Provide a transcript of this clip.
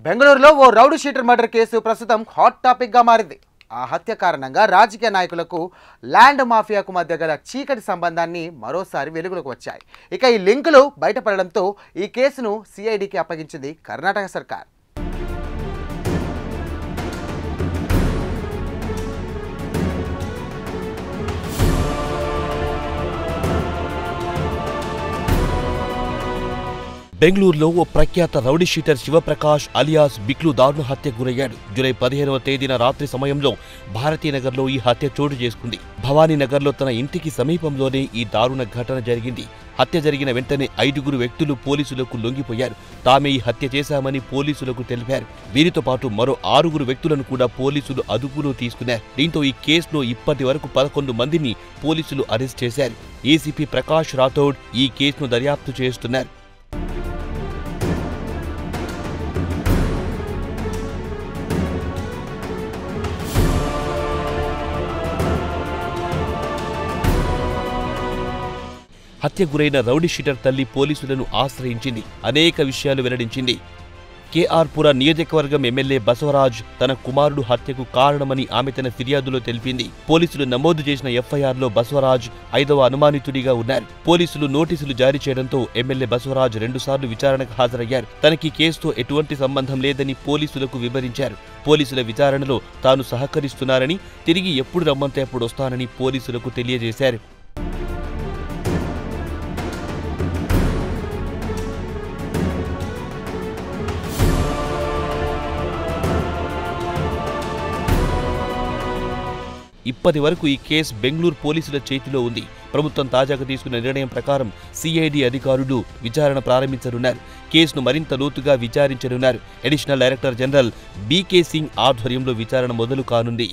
బెంగళూరులో ఓ rowdy sheeter murder case ప్రస్తుతం hot టాపిక్గా మారింది. ఆ హత్య కారణంగా రాజకీయ నాయకులకు ల్యాండ్ మాఫియాకు మధ్య గల చీకటి సంబంధాన్ని మరోసారి వెలుగులోకి వచ్చాయి. ఇక ఈ లింకులు బయటపడడంతో ఈ కేసును సిఐడికి అప్పగించింది కర్ణాటక సర్కార్. బెంగళూరులో ఓ ప్రఖ్యాత రౌడీ షీటర్ శివప్రకాష్ అలియాస్ బిక్లు దారుణ హత్యకు గురయ్యాడు. జూలై 15వ తేదీన రాత్రి సమయంలో భారతీనగర్లో ఈ హత్య చోటు చేసుకుంది. భవానీనగర్లో తన ఇంటికి సమీపంలోనే ఈ దారుణ ఘటన జరిగింది. హత్య జరిగిన వెంటనే 5 వ్యక్తులు పోలీసులకు లొంగిపోయారు. తామే ఈ హత్య చేశామని పోలీసులకు తెలిపారు. వీరితో పాటు మరో 6 వ్యక్తులను కూడా పోలీసులు అదుపులో తీసుకున్నారు. దీంతో ఈ కేసులో ఇప్పటి వరకు 11 మందిని పోలీసులు అరెస్ట్ చేశారు. ఏసీపీ ప్రకాష్ రాథోడ్ ఈ కేసును దర్యాప్తు చేస్తున్నారు. హత్య గురైన రౌడీ షీటర్ తల్లి పోలీసులను ఆశ్రయించింది. అనేక విషయాలు వెల్లడించింది. కేఆర్పుర నియోజకవర్గం ఎమ్మెల్యే బసవరాజ్ తన కుమారుడు హత్యకు కారణమని ఆమె తన ఫిర్యాదులో తెలిపింది. పోలీసులు నమోదు చేసిన ఎఫ్ఐఆర్లో బసవరాజ్ 5వ అనుమానితుడిగా ఉన్నారు. పోలీసులు నోటీసులు జారీ చేయడంతో ఎమ్మెల్యే బసవరాజ్ 2 సార్లు విచారణకు హాజరయ్యారు. తనకి కేసుతో ఎటువంటి సంబంధం లేదని పోలీసులకు వివరించారు. పోలీసుల విచారణలో తాను సహకరిస్తున్నారని, తిరిగి ఎప్పుడు రమ్మంటే అప్పుడు వస్తానని పోలీసులకు తెలియజేశారు. ఇప్పటి వరకు ఈ కేసు బెంగళూరు పోలీసుల చేతిలో ఉంది. ప్రభుత్వం తాజాగా తీసుకున్న నిర్ణయం ప్రకారం సిఐడి అధికారులు విచారణ ప్రారంభించనున్నారు. కేసును మరింత లోతుగా విచారించనున్నారు. Additional director general BK Singh ఆధ్వర్యంలో విచారణ మొదలు కానుంది.